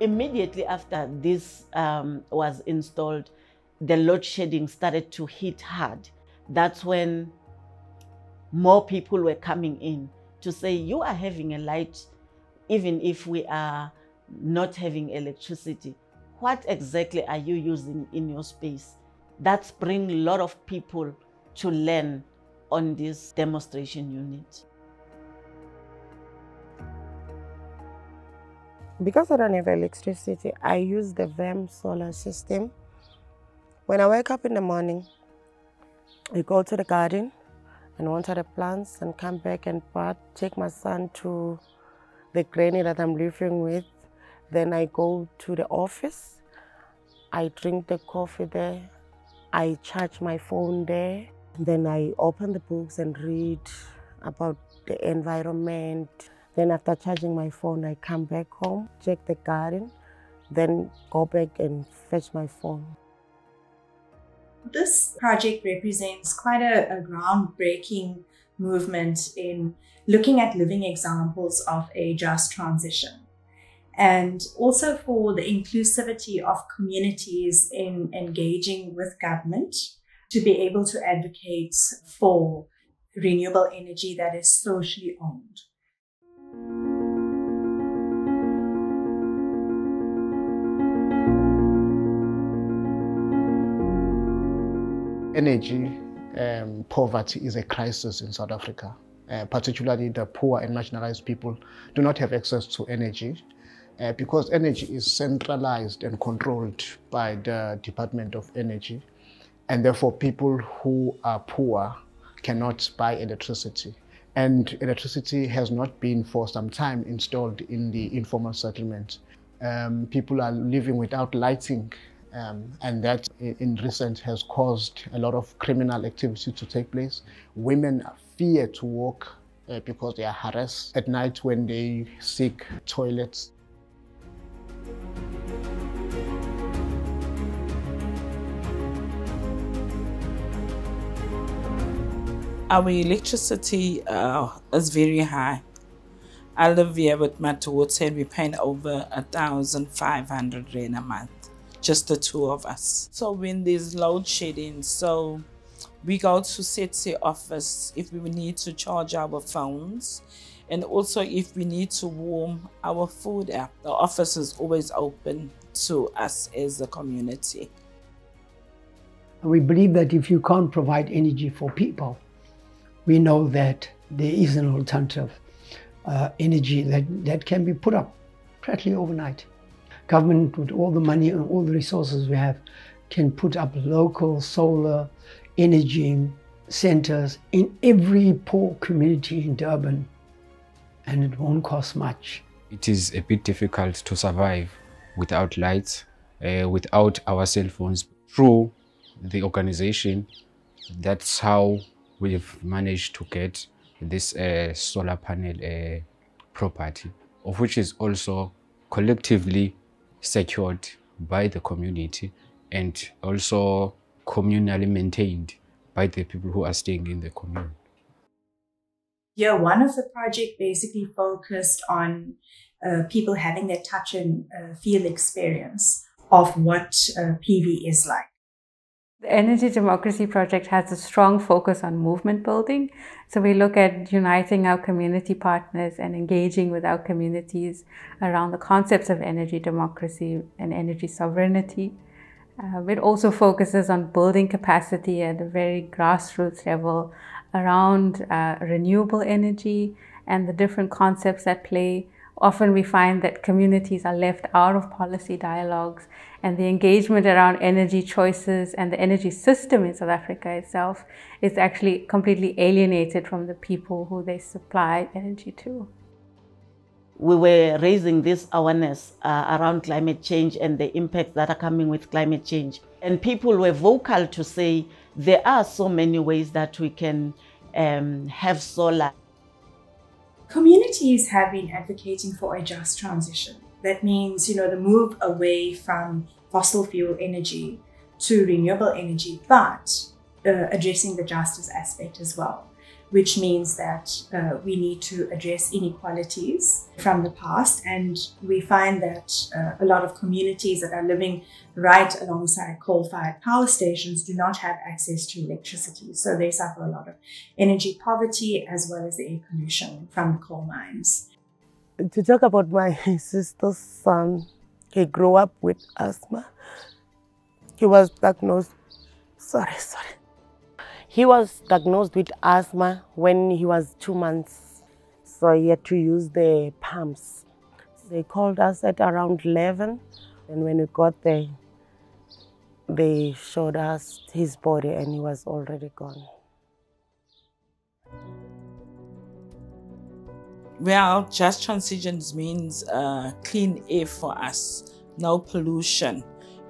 Immediately after this was installed, the load shedding started to hit hard. That's when more people were coming in to say, you are having a light, even if we are not having electricity. What exactly are you using in your space? That's bringing a lot of people to learn on this demonstration unit. Because I don't have electricity, I use the VAM solar system. When I wake up in the morning, I go to the garden and water the plants and come back and take my son to the granny that I'm living with. Then I go to the office. I drink the coffee there. I charge my phone there. Then I open the books and read about the environment. Then after charging my phone, I come back home, check the garden, then go back and fetch my phone. This project represents quite a groundbreaking movement in looking at living examples of a just transition, and also for the inclusivity of communities in engaging with government to be able to advocate for renewable energy that is socially owned. Energy poverty is a crisis in South Africa. Particularly the poor and marginalized people do not have access to energy because energy is centralized and controlled by the Department of Energy. And therefore, people who are poor cannot buy electricity. And electricity has not been for some time installed in the informal settlement. People are living without lighting. And that in recent has caused a lot of criminal activity to take place. Women fear to walk because they are harassed at night when they seek toilets. Our electricity is very high. I live here with my daughter and we're paying over 1,500 rand a month. Just the two of us. So when there's load shedding, so we go to Setse office if we need to charge our phones, and also if we need to warm our food up. The office is always open to us as a community. We believe that if you can't provide energy for people, we know that there is an alternative energy that can be put up practically overnight. Government, with all the money and all the resources we have, can put up local solar energy centers in every poor community in Durban, and it won't cost much. It is a bit difficult to survive without lights, without our cell phones. Through the organization, that's how we've managed to get this solar panel property, of which is also collectively secured by the community and also communally maintained by the people who are staying in the commune. Yeah, one of the project basically focused on people having their touch and feel experience of what PV is like. The Energy Democracy Project has a strong focus on movement building. So we look at uniting our community partners and engaging with our communities around the concepts of energy democracy and energy sovereignty. It also focuses on building capacity at a very grassroots level around renewable energy and the different concepts at play. Often we find that communities are left out of policy dialogues, and the engagement around energy choices and the energy system in South Africa itself is actually completely alienated from the people who they supply energy to. We were raising this awareness around climate change and the impacts that are coming with climate change. And people were vocal to say there are so many ways that we can have solar. Communities have been advocating for a just transition. That means, the move away from fossil fuel energy to renewable energy, but addressing the justice aspect as well. which means that we need to address inequalities from the past. And we find that a lot of communities that are living right alongside coal-fired power stations do not have access to electricity. So they suffer a lot of energy poverty as well as the air pollution from the coal mines. To talk about my sister's son, he grew up with asthma. He was diagnosed, He was diagnosed with asthma when he was 2 months. So he had to use the pumps. They called us at around 11. And when we got there, they showed us his body and he was already gone. Well, just transitions means clean air for us, no pollution.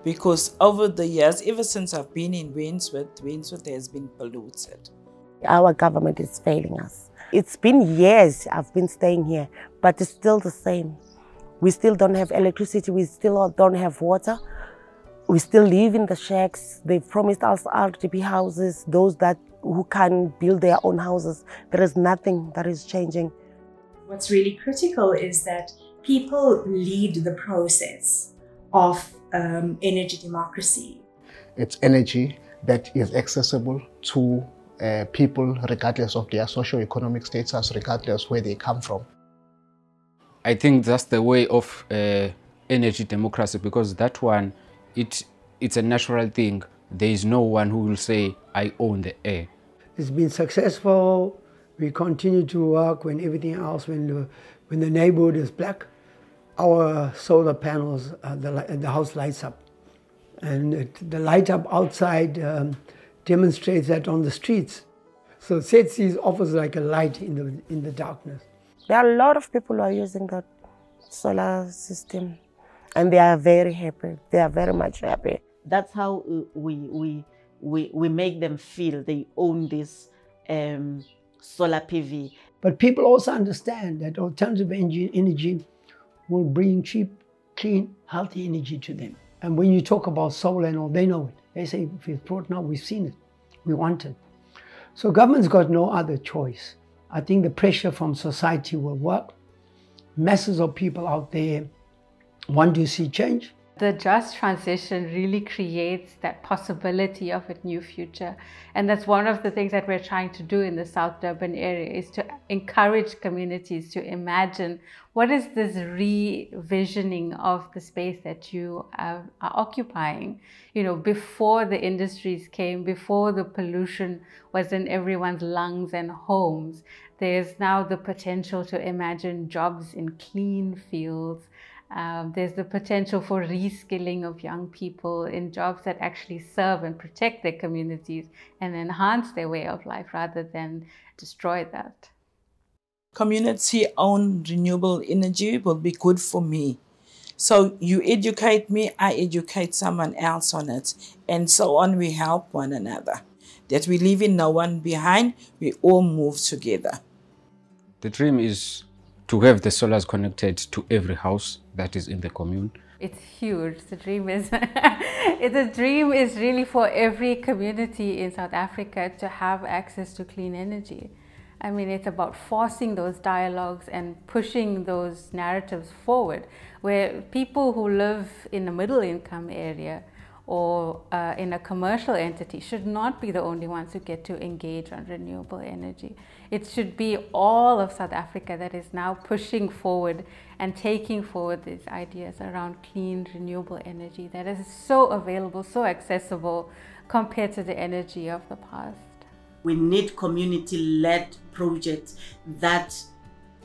Because over the years, ever since I've been in Wainsworth has been polluted. Our government is failing us. It's been years I've been staying here, but it's still the same. We still don't have electricity, we still don't have water. We still live in the shacks. They've promised us RDP houses, those who can build their own houses. There is nothing that is changing. What's really critical is that people lead the process of energy democracy. It's energy that is accessible to people regardless of their socio-economic status, regardless where they come from. I think that's the way of energy democracy, because that one, it's a natural thing. There is no one who will say, I own the air. It's been successful. We continue to work when everything else, when the neighborhood is black, our solar panels, the house lights up. And the light up outside demonstrates that on the streets. So SETSI offers like a light in the darkness. There are a lot of people who are using the solar system and they are very happy. They are very much happy. That's how we make them feel they own this solar PV. But people also understand that alternative energy will bring cheap, clean, healthy energy to them. And when you talk about solar and all, they know it. They say, if it's brought now, we've seen it, we want it. So government's got no other choice. I think the pressure from society will work. Masses of people out there want to see change. The just transition really creates that possibility of a new future. And that's one of the things that we're trying to do in the South Durban area, is to encourage communities to imagine what is this re-visioning of the space that you are occupying. You know, before the industries came, before the pollution was in everyone's lungs and homes, there's now the potential to imagine jobs in clean fields. There's the potential for reskilling of young people in jobs that actually serve and protect their communities and enhance their way of life rather than destroy that. Community-owned renewable energy will be good for me. So you educate me, I educate someone else on it. And so on, we help one another. That we leave no one behind, we all move together. The dream is to have the solars connected to every house that is in the commune. It's huge. The dream is the dream is really for every community in South Africa to have access to clean energy. I mean, it's about forcing those dialogues and pushing those narratives forward, where people who live in a middle income area or in a commercial entity should not be the only ones who get to engage on renewable energy. It should be all of South Africa that is now pushing forward and taking forward these ideas around clean, renewable energy that is so available, so accessible compared to the energy of the past. We need community-led projects that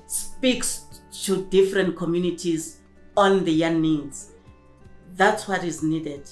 speaks to different communities on their needs. That's what is needed.